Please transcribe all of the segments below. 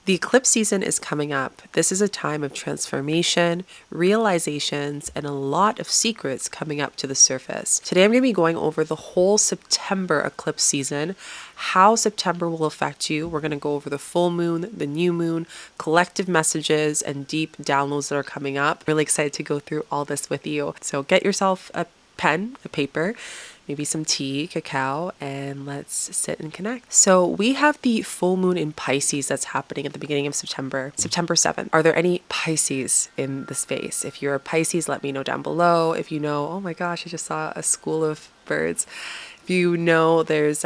The eclipse season is coming up. This is a time of transformation, realizations, and a lot of secrets coming up to the surface. Today I'm going to be going over the whole September eclipse season, how September will affect you. We're going to go over the full moon, the new moon, collective messages, and deep downloads that are coming up. Really excited to go through all this with you. So get yourself a pen, a paper, maybe some tea, cacao, and let's sit and connect. So we have the full moon in Pisces that's happening at the beginning of September, September 7th. Are there any Pisces in the space? If you're a Pisces, let me know down below. If you know, oh my gosh, I just saw a school of birds. If you know there's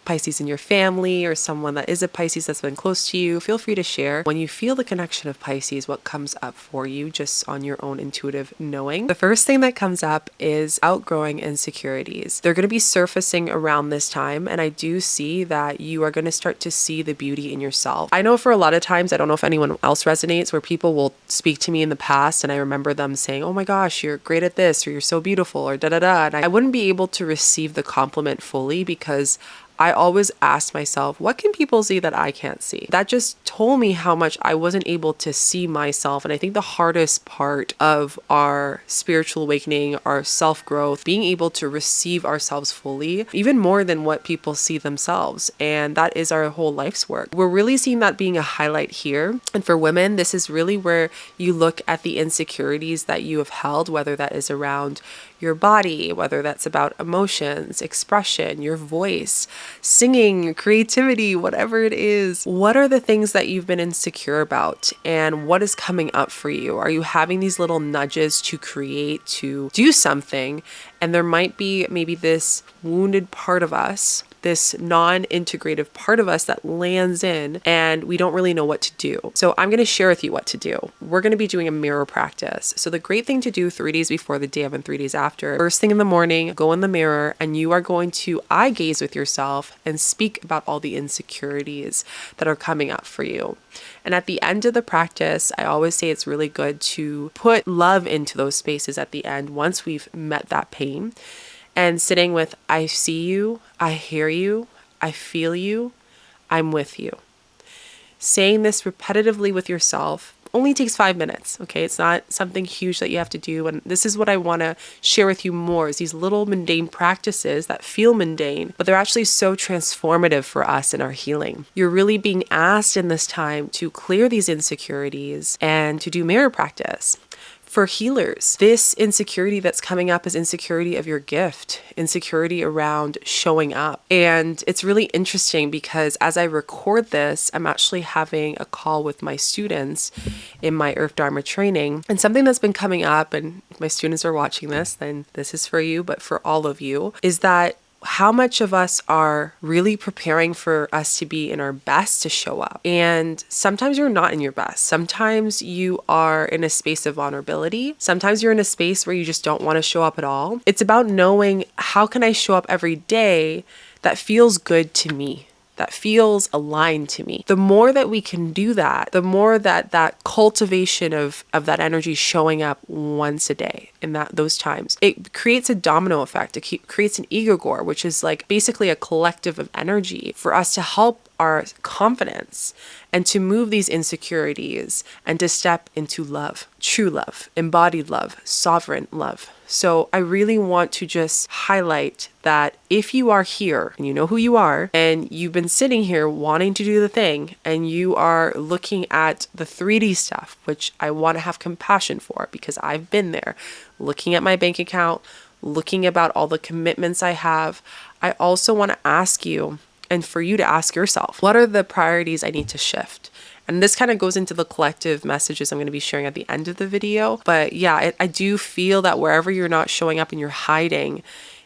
Pisces in your family or someone that is a Pisces that's been close to you, feel free to share. When you feel the connection of Pisces, what comes up for you just on your own intuitive knowing? The first thing that comes up is outgrowing insecurities. They're going to be surfacing around this time, and I do see that you are going to start to see the beauty in yourself. I know for a lot of times, I don't know if anyone else resonates, where people will speak to me in the past and I remember them saying, oh my gosh, you're great at this, or you're so beautiful, or da-da-da. And I wouldn't be able to receive the compliment fully because I always asked myself, what can people see that I can't see? That just told me how much I wasn't able to see myself. And I think the hardest part of our spiritual awakening, our self-growth, being able to receive ourselves fully, even more than what people see themselves. And that is our whole life's work. We're really seeing that being a highlight here. And for women, this is really where you look at the insecurities that you have held, whether that is around your body, whether that's about emotions, expression, your voice, singing, creativity, whatever it is. What are the things that you've been insecure about, and what is coming up for you? Are you having these little nudges to create, to do something? And there might be maybe this wounded part of us, this non-integrative part of us that lands in and we don't really know what to do. So I'm going to share with you what to do. We're going to be doing a mirror practice. So the great thing to do 3 days before the day of and 3 days after, first thing in the morning, go in the mirror and you are going to eye gaze with yourself and speak about all the insecurities that are coming up for you. And at the end of the practice, I always say it's really good to put love into those spaces at the end once we've met that pain. And sitting with, I see you, I hear you, I feel you, I'm with you. Saying this repetitively with yourself only takes 5 minutes, okay? It's not something huge that you have to do. And this is what I want to share with you more, is these little mundane practices that feel mundane, but they're actually so transformative for us in our healing. You're really being asked in this time to clear these insecurities and to do mirror practice. For healers, this insecurity that's coming up is insecurity of your gift, insecurity around showing up. And it's really interesting because as I record this, I'm actually having a call with my students in my Earth Dharma training. And something that's been coming up, and if my students are watching this, then this is for you, but for all of you, is that how much of us are really preparing for us to be in our best to show up. And sometimes you're not in your best. Sometimes you are in a space of vulnerability. Sometimes you're in a space where you just don't want to show up at all. It's about knowing, how can I show up every day that feels good to me, that feels aligned to me? The more that we can do that, the more that that cultivation of that energy showing up once a day in those times, it creates a domino effect. It creates an egregore, which is like basically a collective of energy for us to help our confidence and to move these insecurities and to step into love, true love, embodied love, sovereign love. So I really want to just highlight that if you are here and you know who you are and you've been sitting here wanting to do the thing and you are looking at the 3D stuff, which I want to have compassion for because I've been there, looking at my bank account, looking about all the commitments I have, I also want to ask you, and for you to ask yourself, what are the priorities I need to shift? And this kind of goes into the collective messages I'm going to be sharing at the end of the video. But yeah, I do feel that wherever you're not showing up and you're hiding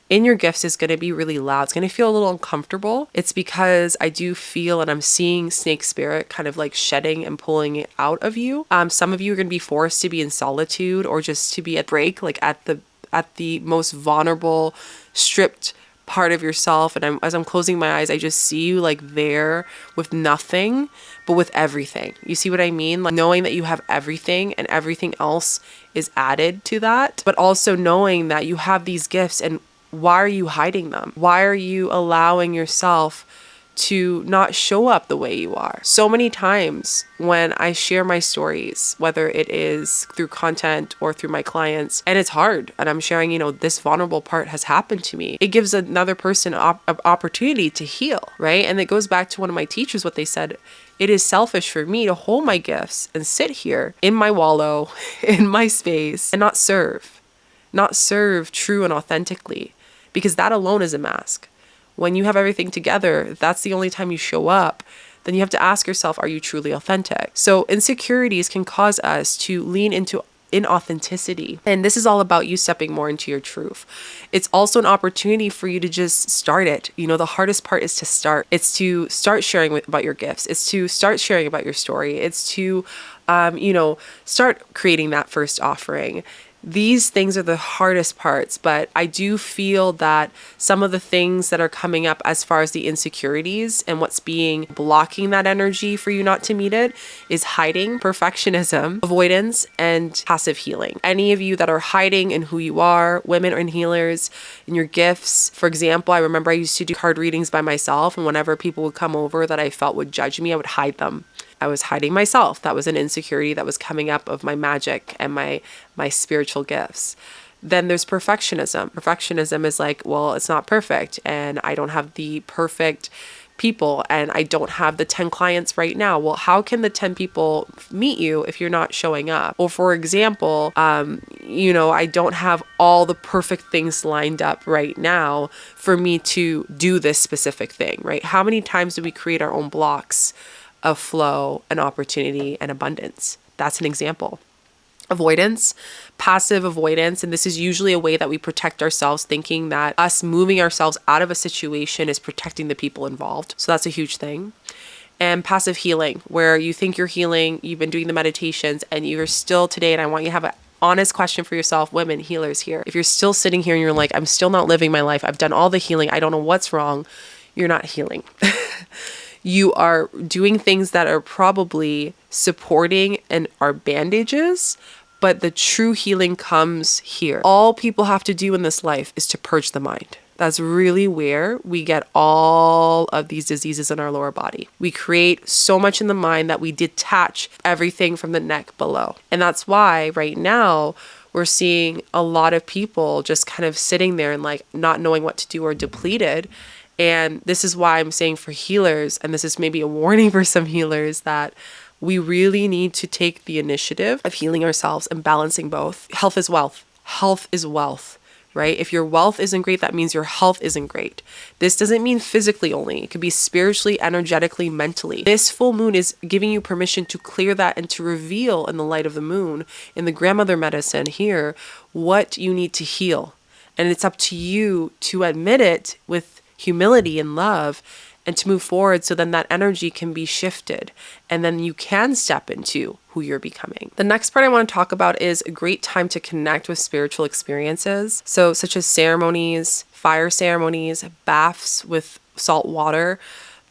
in your gifts is going to be really loud. It's going to feel a little uncomfortable. It's because I do feel, and I'm seeing snake spirit kind of like shedding and pulling it out of you. Some of you are going to be forced to be in solitude or just to be at break, like at the most vulnerable, stripped part of yourself. And as I'm closing my eyes, I just see you like there with nothing, but with everything. You see what I mean? Like knowing that you have everything and everything else is added to that, but also knowing that you have these gifts, and why are you hiding them? Why are you allowing yourself to not show up the way you are. So many times when I share my stories, whether it is through content or through my clients, and it's hard, and I'm sharing, this vulnerable part has happened to me, it gives another person an opportunity to heal, right? And it goes back to one of my teachers, what they said: it is selfish for me to hold my gifts and sit here in my wallow, in my space, and not serve true and authentically, because that alone is a mask. When you have everything together, that's the only time you show up, then you have to ask yourself, are you truly authentic? So insecurities can cause us to lean into inauthenticity. And this is all about you stepping more into your truth. It's also an opportunity for you to just start it. The hardest part is to start. It's to start sharing about your gifts. It's to start sharing about your story. It's to, start creating that first offering. These things are the hardest parts, but I do feel that some of the things that are coming up as far as the insecurities and what's blocking that energy for you not to meet it is hiding, perfectionism, avoidance, and passive healing. Any of you that are hiding in who you are, women and healers, in your gifts. For example, I remember I used to do card readings by myself, and whenever people would come over that I felt would judge me, I would hide them. I was hiding myself. That was an insecurity that was coming up of my magic and my spiritual gifts. Then there's perfectionism. Perfectionism is like, well, it's not perfect, and I don't have the perfect people, and I don't have the 10 clients right now. Well, how can the 10 people meet you if you're not showing up? Or for example, I don't have all the perfect things lined up right now for me to do this specific thing, right? How many times do we create our own blocks of flow and opportunity and abundance? That's an example. Avoidance, passive avoidance. And this is usually a way that we protect ourselves, thinking that us moving ourselves out of a situation is protecting the people involved. So that's a huge thing. And passive healing, where you think you're healing, you've been doing the meditations, and you're still today, and I want you to have an honest question for yourself, women, healers here. If you're still sitting here and you're like, I'm still not living my life, I've done all the healing, I don't know what's wrong, you're not healing. You are doing things that are probably supporting and are bandages, but the true healing comes here. All people have to do in this life is to purge the mind. That's really where we get all of these diseases in our lower body. We create so much in the mind that we detach everything from the neck below. And that's why right now we're seeing a lot of people just kind of sitting there and like not knowing what to do or depleted. And this is why I'm saying for healers, and this is maybe a warning for some healers, that we really need to take the initiative of healing ourselves and balancing both. Health is wealth. Health is wealth, right? If your wealth isn't great, that means your health isn't great. This doesn't mean physically only. It could be spiritually, energetically, mentally. This full moon is giving you permission to clear that and to reveal in the light of the moon, in the grandmother medicine here, what you need to heal. And it's up to you to admit it with humility and love and to move forward, so then that energy can be shifted and then you can step into who you're becoming. The next part I want to talk about is a great time to connect with spiritual experiences. So such as ceremonies, fire ceremonies, baths with salt water.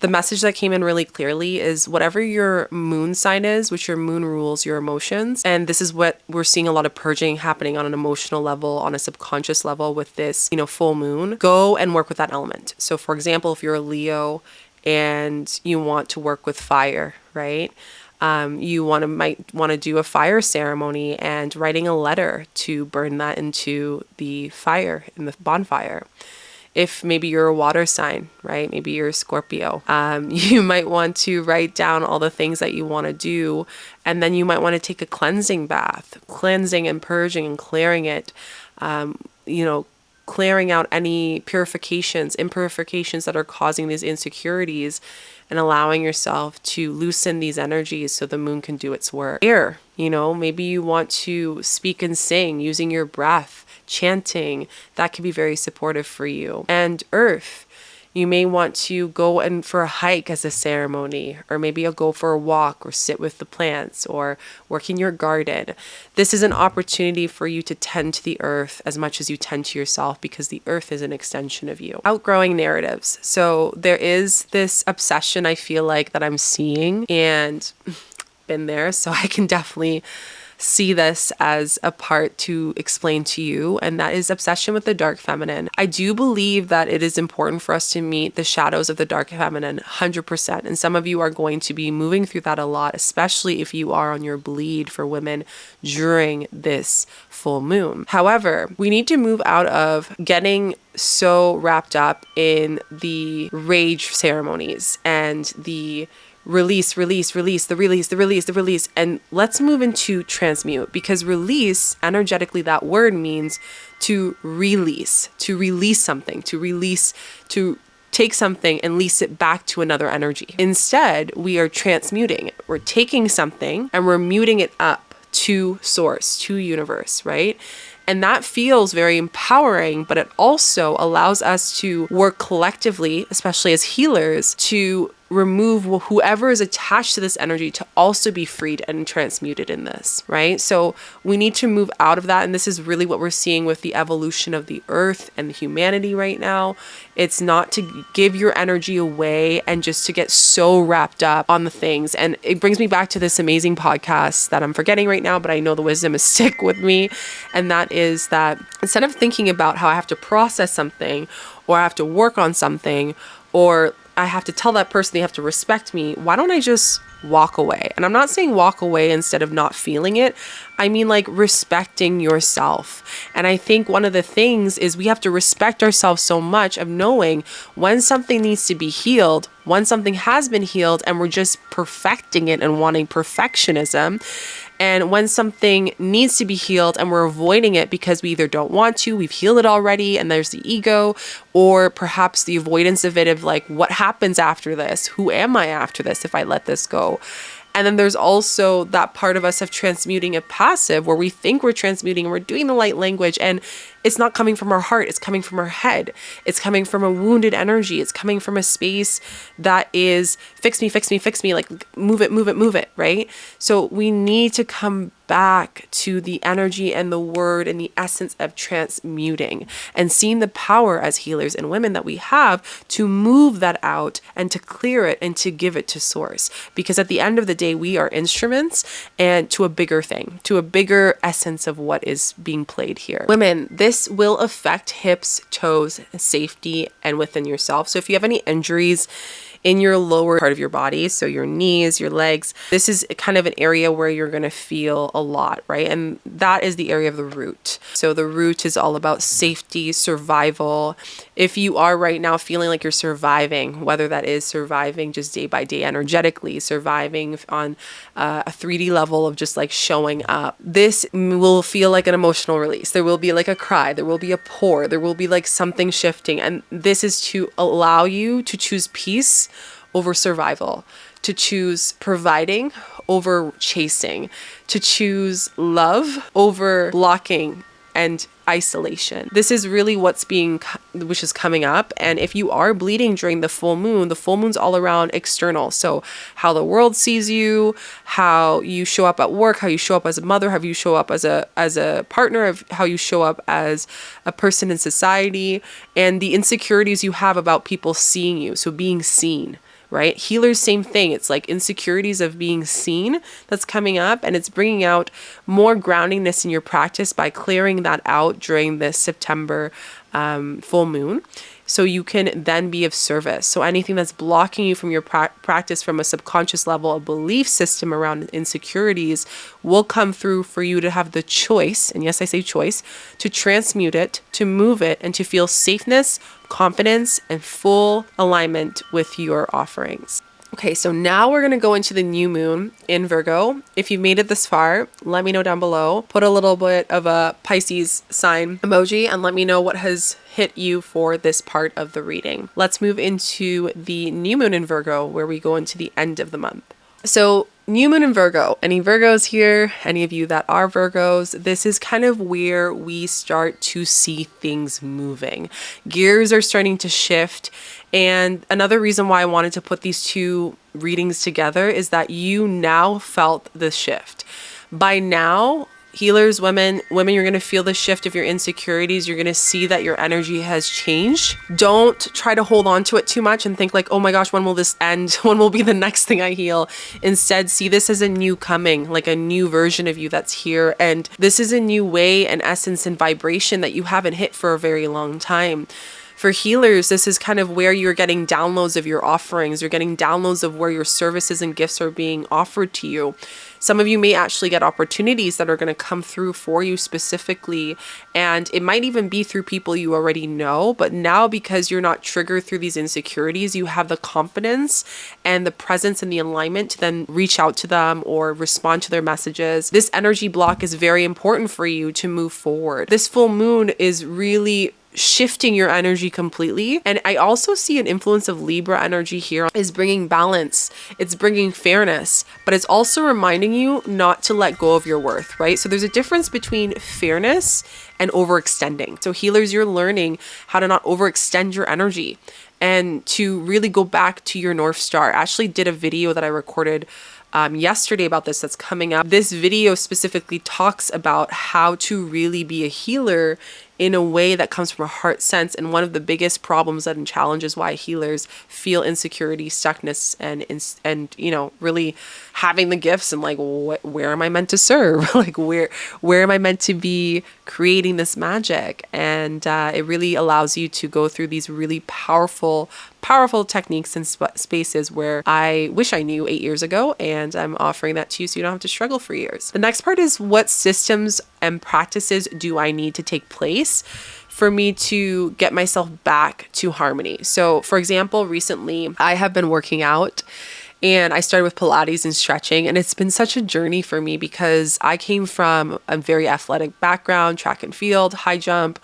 The message that came in really clearly is whatever your moon sign is, which your moon rules your emotions. And this is what we're seeing a lot of purging happening on an emotional level, on a subconscious level with this, full moon. Go and work with that element. So for example, if you're a Leo and you want to work with fire, right? You might want to do a fire ceremony and writing a letter to burn that into the fire, in the bonfire. If maybe you're a water sign, right? Maybe you're a Scorpio. You might want to write down all the things that you want to do. And then you might want to take a cleansing bath, cleansing and purging and clearing it, clearing out any imperfections that are causing these insecurities, and allowing yourself to loosen these energies so the moon can do its work. Air, maybe you want to speak and sing using your breath, chanting. That can be very supportive for you. And earth, you may want to go and for a hike as a ceremony, or maybe you'll go for a walk or sit with the plants or work in your garden. This is an opportunity for you to tend to the earth as much as you tend to yourself, because the earth is an extension of you. Outgrowing narratives. So there is this obsession I feel like that I'm seeing, and been there, so I can definitely see this as a part to explain to you, and that is obsession with the dark feminine. I do believe that it is important for us to meet the shadows of the dark feminine 100%. And some of you are going to be moving through that a lot, especially if you are on your bleed for women during this full moon. However, we need to move out of getting so wrapped up in the rage ceremonies and the release, and let's move into transmute, because release, energetically, that word means to release something, to take something and lease it back to another energy. Instead, we are transmuting. We're taking something and we're muting it up to source, to universe, right? And that feels very empowering, but it also allows us to work collectively, especially as healers, to remove whoever is attached to this energy to also be freed and transmuted in this, right? So we need to move out of that. And this is really what we're seeing with the evolution of the earth and humanity right now. It's not to give your energy away and just to get so wrapped up on the things. And it brings me back to this amazing podcast that I'm forgetting right now, but I know the wisdom is stick with me. And that is that instead of thinking about how I have to process something, or I have to work on something, or I have to tell that person they have to respect me, why don't I just walk away? And I'm not saying walk away instead of not feeling it. I mean, like, respecting yourself. And I think one of the things is we have to respect ourselves so much of knowing when something needs to be healed, when something has been healed, and we're just perfecting it and wanting perfectionism. And when something needs to be healed and we're avoiding it because we either don't want to, we've healed it already, and there's the ego, or perhaps the avoidance of it of like, what happens after this? Who am I after this if I let this go? And then there's also that part of us of transmuting a passive, where we think we're transmuting and we're doing the light language, and it's not coming from our heart. It's coming from our head. It's coming from a wounded energy. It's coming from a space that is fix me, like move it, right? So we need to come back to the energy and the word and the essence of transmuting, and seeing the power as healers and women that we have to move that out and to clear it and to give it to source. Because at the end of the day, we are instruments, and to a bigger thing, to a bigger essence of what is being played here. Women, this will affect hips, toes, safety, and within yourself. So if you have any injuries in your lower part of your body, so your knees, your legs, this is kind of an area where you're going to feel a lot, right? And that is the area of the root. So the root is all about safety, survival. If you are right now feeling like you're surviving, whether that is surviving just day by day energetically, surviving on a 3D level of just like showing up, this will feel like an emotional release. There will be like a cry, there will be a pour, there will be like something shifting. And this is to allow you to choose peace over survival, to choose providing over chasing, to choose love over blocking and isolation. This is really which is coming up. And if you are bleeding during the full moon's all around external. So how the world sees you, how you show up at work, how you show up as a mother, how you show up as a partner, of how you show up as a person in society, and the insecurities you have about people seeing you. So being seen. Right? Healers, same thing. It's like insecurities of being seen that's coming up, and it's bringing out more groundingness in your practice by clearing that out during this September full moon. So you can then be of service. So anything that's blocking you from your practice from a subconscious level, a belief system around insecurities, will come through for you to have the choice, and yes, I say choice, to transmute it, to move it, and to feel safeness, confidence, and full alignment with your offerings. Okay, so now we're going to go into the new moon in Virgo. If you've made it this far, let me know down below. Put a little bit of a Pisces sign emoji and let me know what has hit you for this part of the reading. Let's move into the new moon in Virgo, where we go into the end of the month. So new moon in Virgo, any Virgos here, any of you that are Virgos, this is kind of where we start to see things moving. Gears are starting to shift. And another reason why I wanted to put these two readings together is that you now felt the shift. By now, Healers, women, you're going to feel the shift of your insecurities. You're going to see that your energy has changed. Don't try to hold on to it too much and think like, oh my gosh, when will this end? When will be the next thing I heal? Instead, see this as a new coming, like a new version of you that's here. And this is a new way and essence and vibration that you haven't hit for a very long time. For healers, this is kind of where you're getting downloads of your offerings. You're getting downloads of where your services and gifts are being offered to you. Some of you may actually get opportunities that are going to come through for you specifically. And it might even be through people you already know. But now, because you're not triggered through these insecurities, you have the confidence and the presence and the alignment to then reach out to them or respond to their messages. This energy block is very important for you to move forward. This full moon is really shifting your energy completely. And I also see an influence of Libra energy here is bringing balance. It's bringing fairness, but it's also reminding you not to let go of your worth, right? So there's a difference between fairness and overextending. So healers, you're learning how to not overextend your energy and to really go back to your North Star. I actually did a video that I recorded yesterday about this that's coming up. This video specifically talks about how to really be a healer in a way that comes from a heart sense. And one of the biggest problems and challenges why healers feel insecurity, stuckness, and you know, really having the gifts and like, where am I meant to serve? Like, where am I meant to be creating this magic? And it really allows you to go through these really powerful techniques and spaces where I wish I knew 8 years ago, and I'm offering that to you so you don't have to struggle for years. The next part is, what systems and practices do I need to take place for me to get myself back to harmony? So for example, recently I have been working out, and I started with Pilates and stretching, and it's been such a journey for me because I came from a very athletic background, track and field, high jump,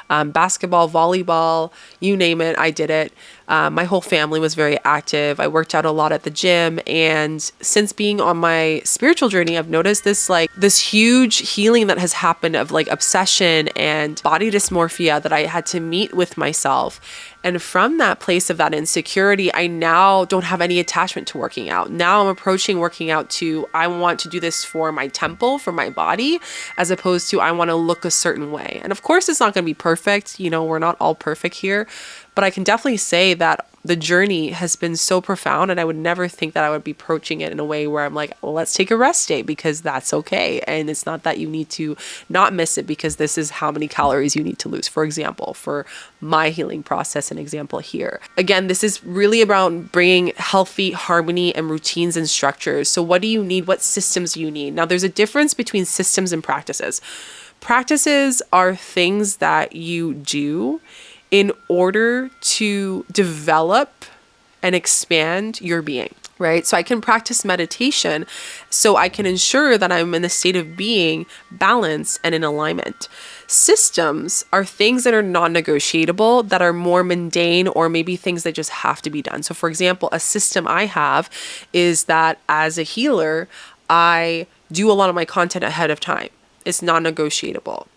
basketball, volleyball, you name it, I did it. My whole family was very active. I worked out a lot at the gym. And since being on my spiritual journey, I've noticed this huge healing that has happened of like obsession and body dysmorphia that I had to meet with myself. And from that place of that insecurity, I now don't have any attachment to working out. Now I'm approaching working out to, I want to do this for my temple, for my body, as opposed to I want to look a certain way. And of course, it's not going to be perfect. You know, we're not all perfect here. But I can definitely say that the journey has been so profound, and I would never think that I would be approaching it in a way where I'm like, well, let's take a rest day, because that's okay. And it's not that you need to not miss it because this is how many calories you need to lose, for example, for my healing process, an example here. Again, this is really about bringing healthy harmony and routines and structures. So what do you need? What systems do you need? Now, there's a difference between systems and practices. Practices are things that you do in order to develop and expand your being, right? So I can practice meditation so I can ensure that I'm in a state of being, balance, and in alignment. Systems are things that are non-negotiable, that are more mundane, or maybe things that just have to be done. So for example, a system I have is that as a healer, I do a lot of my content ahead of time. It's non-negotiable.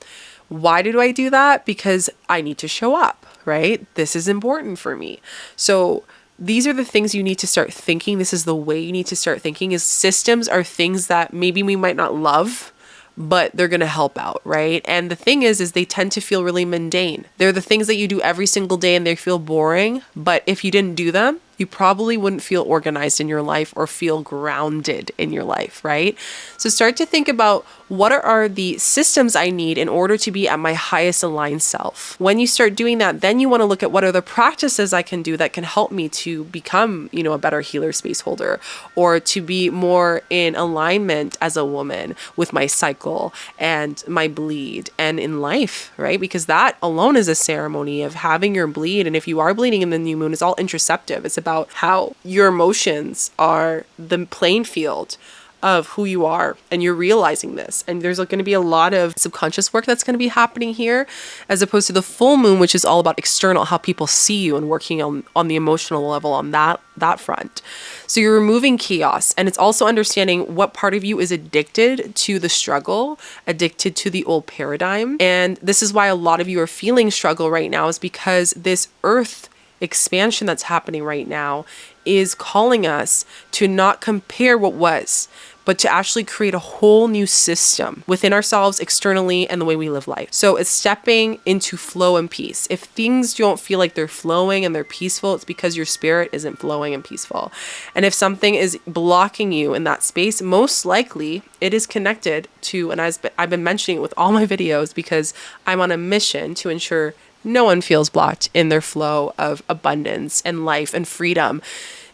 Why do I do that? Because I need to show up, right? This is important for me. So these are the things you need to start thinking. This is the way you need to start thinking, is systems are things that maybe we might not love, but they're going to help out, right? And the thing is they tend to feel really mundane. They're the things that you do every single day and they feel boring. But if you didn't do them, you probably wouldn't feel organized in your life or feel grounded in your life, right? So start to think about, what are the systems I need in order to be at my highest aligned self? When you start doing that, then you want to look at what are the practices I can do that can help me to become, a better healer space holder, or to be more in alignment as a woman with my cycle and my bleed and in life, right? Because that alone is a ceremony of having your bleed. And if you are bleeding in the new moon, it's all interoceptive. It's about how your emotions are the playing field of who you are, and you're realizing this. And there's going to be a lot of subconscious work that's going to be happening here, as opposed to the full moon, which is all about external, how people see you, and working on the emotional level on that front. So you're removing chaos, and it's also understanding what part of you is addicted to the struggle, addicted to the old paradigm. And this is why a lot of you are feeling struggle right now, is because this earth expansion that's happening right now is calling us to not compare what was, but to actually create a whole new system within ourselves, externally, and the way we live life. So it's stepping into flow and peace. If things don't feel like they're flowing and they're peaceful, it's because your spirit isn't flowing and peaceful. And if something is blocking you in that space, most likely it is connected to, and I've been mentioning it with all my videos because I'm on a mission to ensure no one feels blocked in their flow of abundance and life and freedom,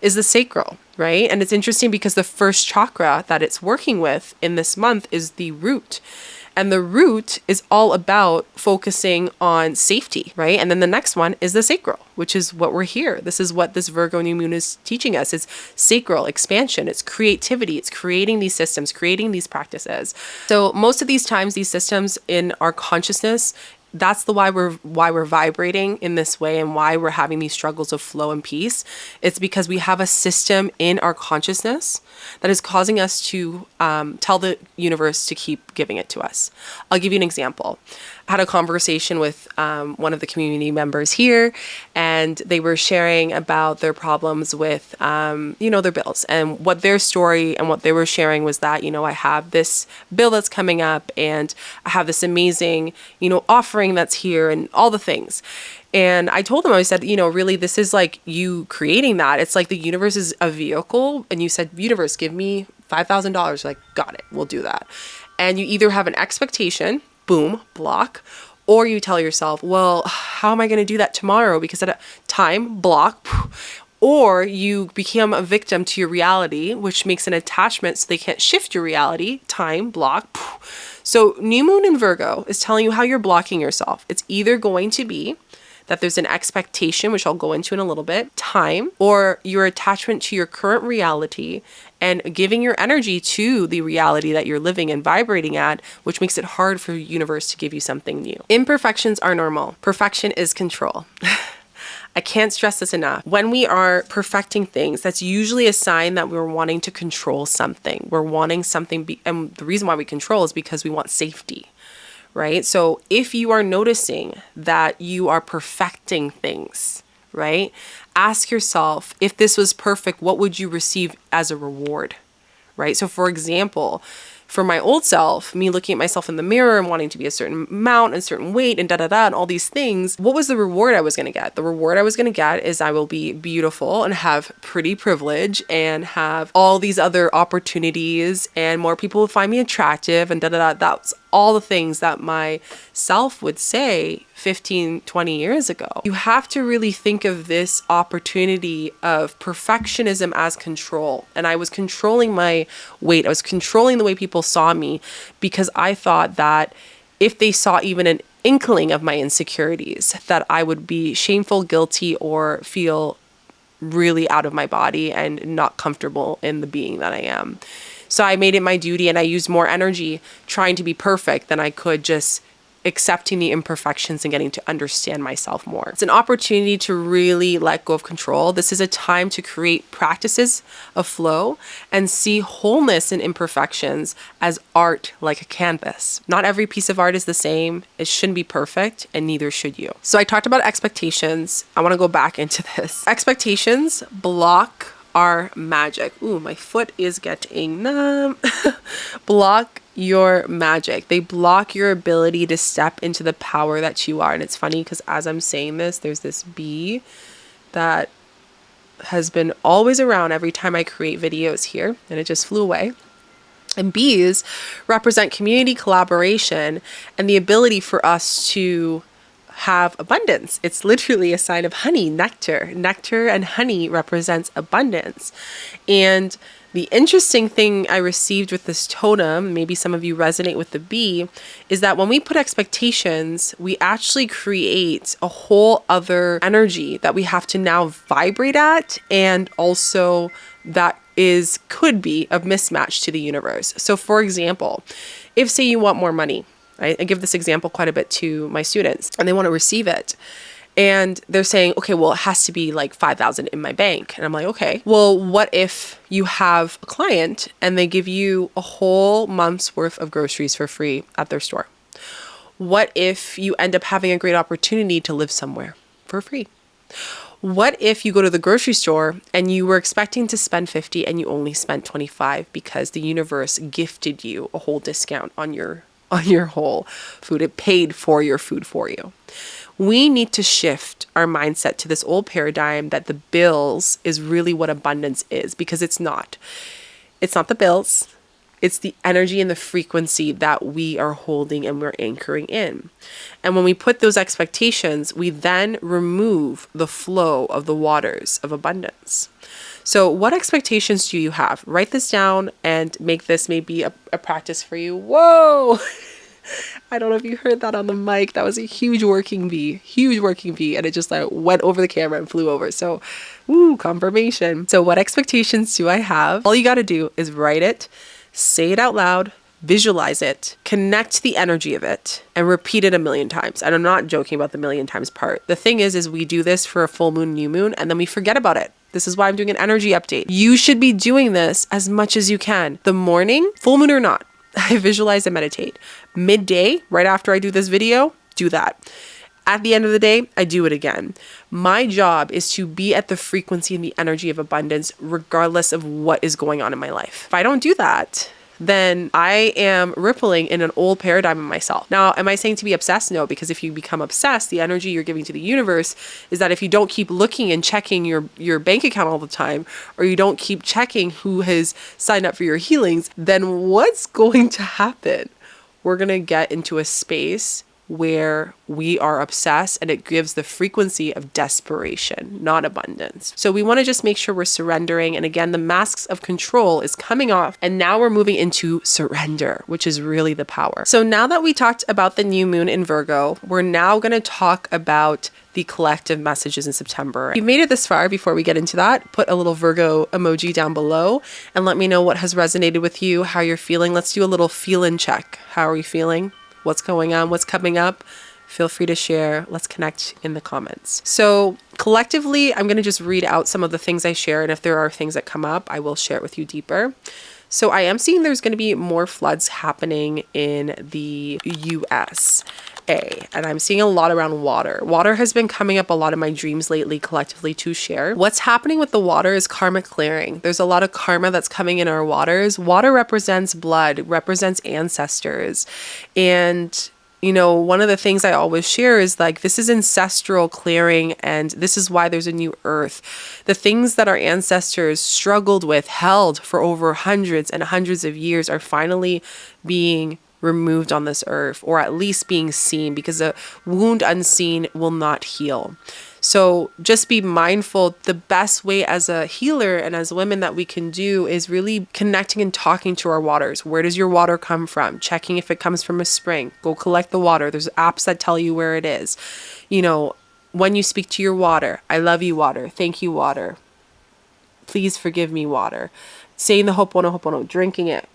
is the sacral, right? And it's interesting because the first chakra that it's working with in this month is the root. And the root is all about focusing on safety, right? And then the next one is the sacral, which is what we're here. This is what this Virgo new moon is teaching us. It's sacral expansion. It's creativity. It's creating these systems, creating these practices. So most of these times, these systems in our consciousness, that's why we're vibrating in this way and why we're having these struggles of flow and peace. It's because we have a system in our consciousness that is causing us to tell the universe to keep giving it to us. I'll give you an example. I had a conversation with one of the community members here, and they were sharing about their problems with, their bills, and what their story and what they were sharing was that, I have this bill that's coming up and I have this amazing, offering that's here and all the things. And I told them, I said, really, this is like you creating that. It's like the universe is a vehicle. And you said, universe, give me $5,000. Like, got it. We'll do that. And you either have an expectation, boom, block, or you tell yourself, well, how am I going to do that tomorrow? Because at a time, block, or you become a victim to your reality, which makes an attachment so they can't shift your reality, time, block. So new moon in Virgo is telling you how you're blocking yourself. It's either going to be that there's an expectation, which I'll go into in a little bit, time, or your attachment to your current reality and giving your energy to the reality that you're living and vibrating at, which makes it hard for the universe to give you something new. Imperfections are normal. Perfection is control. I can't stress this enough. When we are perfecting things, that's usually a sign that we're wanting to control something. We're wanting something, and the reason why we control is because we want safety. Right? So if you are noticing that you are perfecting things, right? Ask yourself, if this was perfect, what would you receive as a reward? Right? So for example, for my old self, me looking at myself in the mirror and wanting to be a certain amount and a certain weight and da-da-da and all these things, what was the reward I was going to get? The reward I was going to get is I will be beautiful and have pretty privilege and have all these other opportunities and more people will find me attractive and da-da-da. That's all the things that my self would say 15, 20 years ago. You have to really think of this opportunity of perfectionism as control. And I was controlling my weight. I was controlling the way people saw me because I thought that if they saw even an inkling of my insecurities, that I would be shameful, guilty, or feel really out of my body and not comfortable in the being that I am. So I made it my duty and I used more energy trying to be perfect than I could just accepting the imperfections and getting to understand myself more. It's an opportunity to really let go of control. This is a time to create practices of flow and see wholeness in imperfections as art, like a canvas. Not every piece of art is the same. It shouldn't be perfect, and neither should you. So I talked about expectations. I want to go back into this. Expectations block our magic. Ooh, my foot is getting numb. Block your magic. They block your ability to step into the power that you are. And it's funny because as I'm saying this, there's this bee that has been always around every time I create videos here, and it just flew away. And bees represent community collaboration and the ability for us to have abundance. It's literally a sign of honey, nectar. Nectar and honey represents abundance. And the interesting thing I received with this totem, maybe some of you resonate with the bee, is that when we put expectations, we actually create a whole other energy that we have to now vibrate at, and also that could be a mismatch to the universe. So for example, if say you want more money, right? I give this example quite a bit to my students and they want to receive it. And they're saying, okay, well, it has to be like 5,000 in my bank. And I'm like, okay, well, what if you have a client and they give you a whole month's worth of groceries for free at their store? What if you end up having a great opportunity to live somewhere for free? What if you go to the grocery store and you were expecting to spend 50 and you only spent 25 because the universe gifted you a whole discount on your whole food? It paid for your food for you. We need to shift our mindset to this old paradigm that the bills is really what abundance is, because it's not. It's not the bills. It's the energy and the frequency that we are holding and we're anchoring in. And when we put those expectations, we then remove the flow of the waters of abundance. So what expectations do you have? Write this down and make this maybe a practice for you. Whoa! I don't know if you heard that on the mic. That was a huge working bee. And it just like went over the camera and flew over. So, confirmation. So what expectations do I have? All you got to do is write it, say it out loud, visualize it, connect the energy of it, and repeat it 1,000,000 times. And I'm not joking about the 1,000,000 times part. The thing is we do this for a full moon, new moon, and then we forget about it. This is why I'm doing an energy update. You should be doing this as much as you can. The morning, full moon or not, I visualize and meditate. Midday, right after I do this video, do that. At the end of the day, I do it again. My job is to be at the frequency and the energy of abundance, regardless of what is going on in my life. If I don't do that, then I am rippling in an old paradigm of myself. Now, am I saying to be obsessed? No, because if you become obsessed, the energy you're giving to the universe is that if you don't keep looking and checking your bank account all the time, or you don't keep checking who has signed up for your healings, then what's going to happen? We're going to get into a space where we are obsessed, and it gives the frequency of desperation, not abundance. So we want to just make sure we're surrendering. And again, the masks of control is coming off, and now we're moving into surrender, which is really the power. So now that we talked about the new moon in Virgo, we're now going to talk about the collective messages in September. If you've made it this far, before we get into that, put a little Virgo emoji down below and let me know what has resonated with you, how you're feeling. Let's do a little feel-in check. How are you feeling? What's going on? What's coming up? Feel free to share. Let's connect in the comments. So collectively, I'm going to just read out some of the things I share. And if there are things that come up, I will share it with you deeper. So I am seeing there's going to be more floods happening in the USA. And I'm seeing a lot around water. Water has been coming up a lot in my dreams lately, collectively, to share. What's happening with the water is karmic clearing. There's a lot of karma that's coming in our waters. Water represents blood, represents ancestors. And you know, one of the things I always share is like, this is ancestral clearing, and this is why there's a new earth. The things that our ancestors struggled with, held for over hundreds and hundreds of years, are finally being removed on this earth, or at least being seen, because a wound unseen will not heal. So just be mindful. The best way as a healer and as women that we can do is really connecting and talking to our waters. Where does your water come from? Checking if it comes from a spring. Go collect the water. There's apps that tell you where it is. You know, when you speak to your water, I love you, water. Thank you, water. Please forgive me, water. Saying the ho'oponopono, drinking it.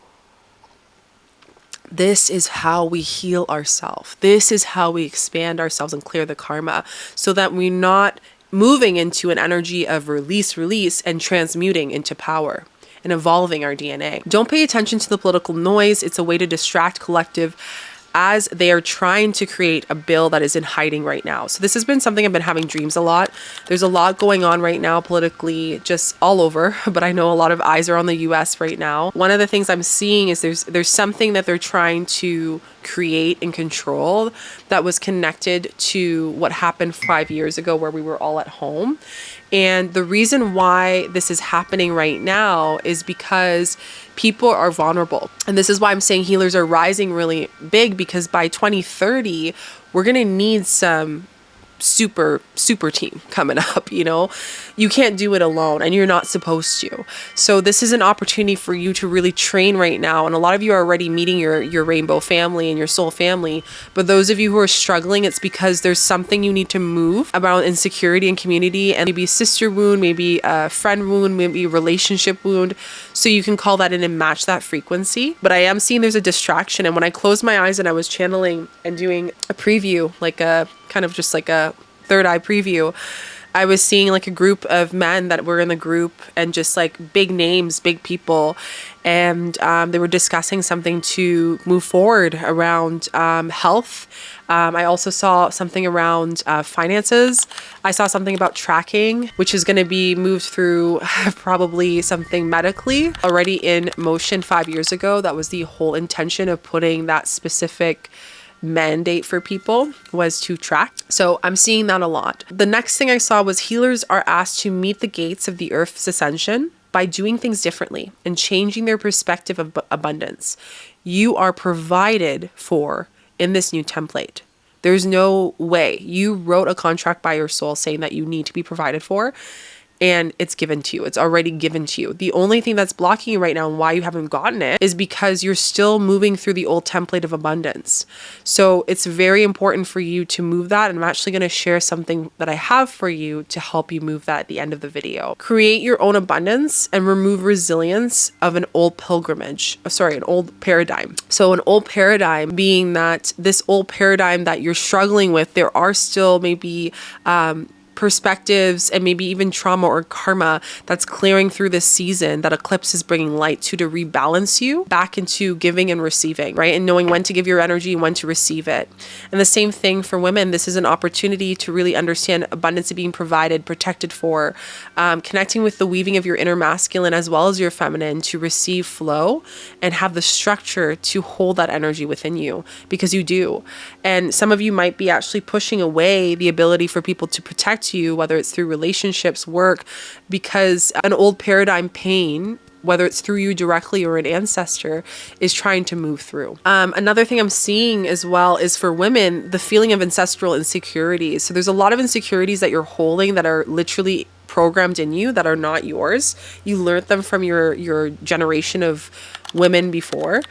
This is how we heal ourselves. This is how we expand ourselves and clear the karma, so that we're not moving into an energy of release, and transmuting into power and evolving our DNA. Don't pay attention to the political noise. It's a way to distract collective as they are trying to create a bill that is in hiding right now. So this has been something I've been having dreams a lot. There's a lot going on right now politically, just all over, but I know a lot of eyes are on the US right now. One of the things I'm seeing is there's something that they're trying to create and control that was connected to what happened 5 years ago, where we were all at home. And the reason why this is happening right now is because people are vulnerable. And this is why I'm saying healers are rising really big, because by 2030, we're going to need some super team coming up. You know, you can't do it alone, and you're not supposed to. So this is an opportunity for you to really train right now. And a lot of you are already meeting your rainbow family and your soul family. But those of you who are struggling, it's because there's something you need to move about insecurity and community, and maybe a sister wound, maybe a friend wound, maybe a relationship wound. So you can call that in and match that frequency. But I am seeing there's a distraction. And when I closed my eyes and I was channeling and doing a preview, like a kind of just like a third eye preview, I was seeing like a group of men that were in the group and just like big names, big people. And they were discussing something to move forward around health. I also saw something around finances. I saw something about tracking, which is going to be moved through probably something medically already in motion 5 years ago. That was the whole intention of putting that specific mandate for people, was to track. So I'm seeing that a lot. The next thing I saw was healers are asked to meet the gates of the earth's ascension by doing things differently and changing their perspective of abundance. You are provided for in this new template. There's no way. You wrote a contract by your soul saying that you need to be provided for, and it's given to you. It's already given to you. The only thing that's blocking you right now and why you haven't gotten it is because you're still moving through the old template of abundance. So it's very important for you to move that. And I'm actually going to share something that I have for you to help you move that at the end of the video. Create your own abundance and remove resilience of an old an old paradigm. So an old paradigm being that this old paradigm that you're struggling with, there are still maybe perspectives and maybe even trauma or karma that's clearing through this season that eclipse is bringing light to rebalance you back into giving and receiving, right? And knowing when to give your energy and when to receive it. And the same thing for women. This is an opportunity to really understand abundance of being provided, protected for, connecting with the weaving of your inner masculine as well as your feminine to receive flow and have the structure to hold that energy within you, because you do. And some of you might be actually pushing away the ability for people to protect you, whether it's through relationships, work, because an old paradigm pain, whether it's through you directly or an ancestor, is trying to move through. Another thing I'm seeing as well is for women, the feeling of ancestral insecurities. So there's a lot of insecurities that you're holding that are literally programmed in you that are not yours. You learned them from your generation of women before,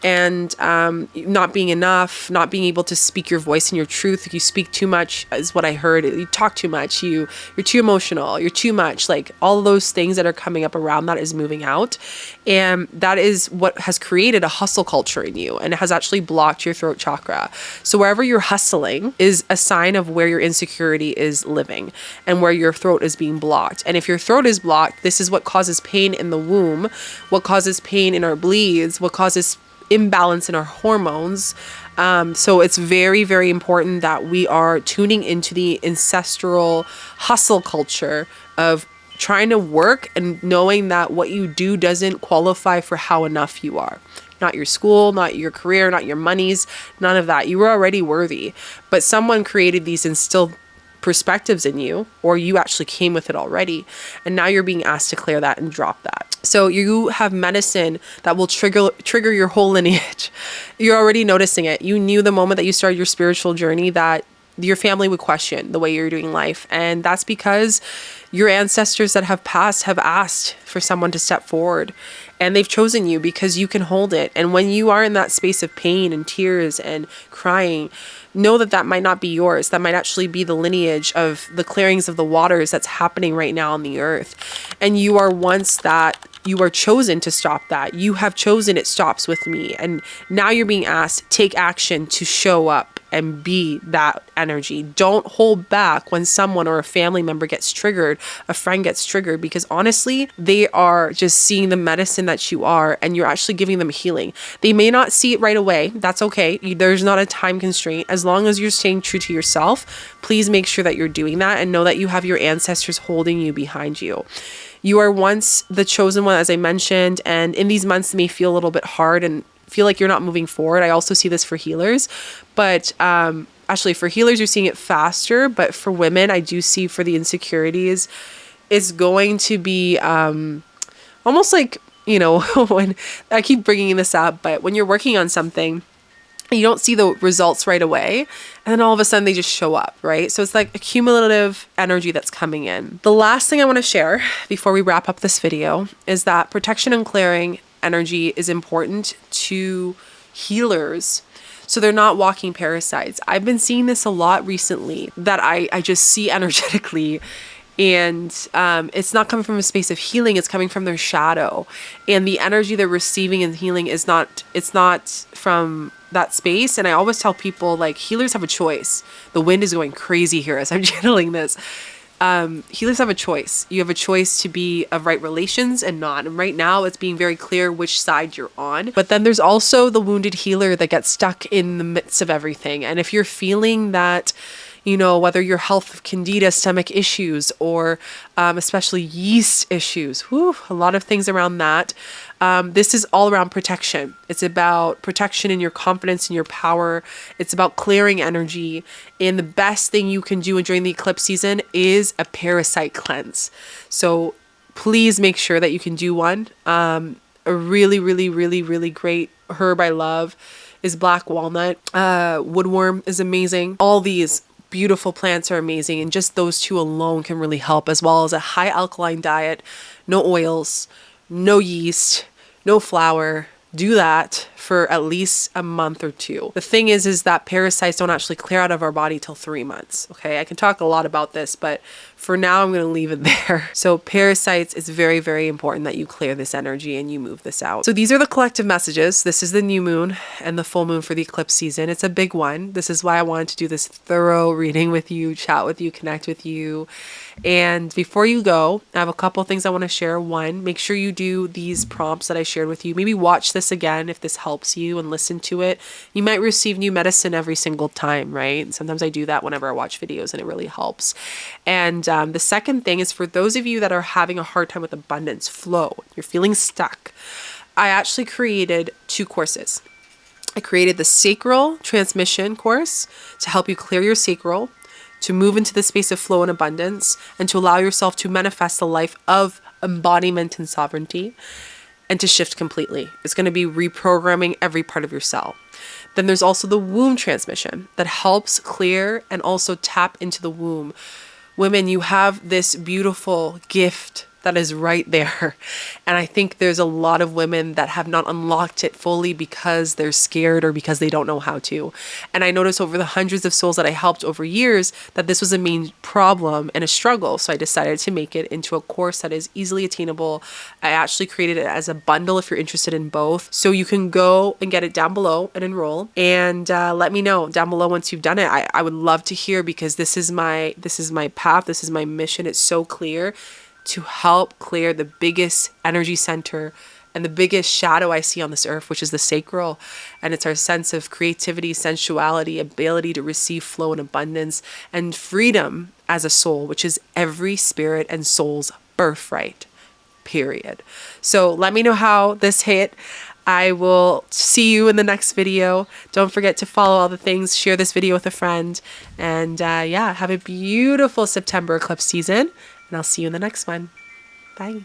and not being enough, not being able to speak your voice and your truth. You speak too much is what I heard. You talk too much. You're too emotional. You're too much. Like all of those things that are coming up around that is moving out. And that is what has created a hustle culture in you, and it has actually blocked your throat chakra. So wherever you're hustling is a sign of where your insecurity is living and where your throat is being blocked. And if your throat is blocked, this is what causes pain in the womb, what causes pain in our bleeds, what causes imbalance in our hormones. So it's very, very important that we are tuning into the ancestral hustle culture of trying to work and knowing that what you do doesn't qualify for how enough you are. Not your school, not your career, not your monies, none of that. You were already worthy, but someone created these instilled perspectives in you, or you actually came with it already, and now you're being asked to clear that and drop that. So you have medicine that will trigger your whole lineage. You're already noticing it. You knew the moment that you started your spiritual journey that your family would question the way you're doing life, and that's because your ancestors that have passed have asked for someone to step forward, and they've chosen you because you can hold it. And when you are in that space of pain and tears and crying, know that that might not be yours. That might actually be the lineage of the clearings of the waters that's happening right now on the earth. And you are you are chosen to stop that. You have chosen it stops with me. And now you're being asked, take action to show up and be that energy. Don't hold back when someone or a family member gets triggered, a friend gets triggered, because honestly, they are just seeing the medicine that you are, and you're actually giving them healing. They may not see it right away. That's okay. There's not a time constraint. As long as you're staying true to yourself, please make sure that you're doing that and know that you have your ancestors holding you behind you. You are once the chosen one, as I mentioned, and in these months, they may feel a little bit hard and feel like you're not moving forward. I also see this for healers, but actually for healers, you're seeing it faster, but for women, I do see for the insecurities, it's going to be almost like, when I keep bringing this up, but when you're working on something, you don't see the results right away, and then all of a sudden they just show up, right? So it's like a cumulative energy that's coming in. The last thing I want to share before we wrap up this video is that protection and clearing energy is important to healers, so they're not walking parasites. I've been seeing this a lot recently that I just see energetically, and it's not coming from a space of healing, it's coming from their shadow, and the energy they're receiving in healing it's not from that space. And I always tell people, like, healers have a choice. The wind is going crazy here as I'm channeling this. healers have a choice. You have a choice to be of right relations and not. And right now it's being very clear which side you're on. But then there's also the wounded healer that gets stuck in the midst of everything. And if you're feeling that, you know, whether your health of candida, stomach issues, or especially yeast issues, a lot of things around that. This is all around protection. It's about protection in your confidence and your power. It's about clearing energy. And the best thing you can do during the eclipse season is a parasite cleanse. So please make sure that you can do one. A really, really, really, really great herb I love is black walnut. Woodworm is amazing. All these beautiful plants are amazing, and just those two alone can really help, as well as a high alkaline diet, no oils, no yeast, no flour. Do that for at least a month or two. The thing is that parasites don't actually clear out of our body till 3 months. Okay, I can talk a lot about this, but for now I'm going to leave it there. So parasites, it's very, very important that you clear this energy and you move this out. So these are the collective messages. This is the new moon and the full moon for the eclipse season. It's a big one. This is why I wanted to do this thorough reading with you, chat with you, connect with you. And before you go, I have a couple things I want to share. One, make sure you do these prompts that I shared with you. Maybe watch this again if this helps you and listen to it. You might receive new medicine every single time, right? Sometimes I do that whenever I watch videos and it really helps. And the second thing is for those of you that are having a hard time with abundance flow, you're feeling stuck. I actually created 2 courses. I created the sacral transmission course to help you clear your sacral, to move into the space of flow and abundance, and to allow yourself to manifest a life of embodiment and sovereignty, and to shift completely. It's going to be reprogramming every part of your cell. Then there's also the womb transmission that helps clear and also tap into the womb. Women, you have this beautiful gift that is right there. And I think there's a lot of women that have not unlocked it fully because they're scared or because they don't know how to. And I noticed over the hundreds of souls that I helped over years that this was a main problem and a struggle. So I decided to make it into a course that is easily attainable. I actually created it as a bundle if you're interested in both. So you can go and get it down below and enroll, and let me know down below once you've done it. I would love to hear, because this is my path. This is my mission. It's so clear to help clear the biggest energy center and the biggest shadow I see on this earth, which is the sacral. And it's our sense of creativity, sensuality, ability to receive flow and abundance, and freedom as a soul, which is every spirit and soul's birthright, period. So let me know how this hit. I will see you in the next video. Don't forget to follow all the things, share this video with a friend, and yeah, have a beautiful September eclipse season. And I'll see you in the next one. Bye.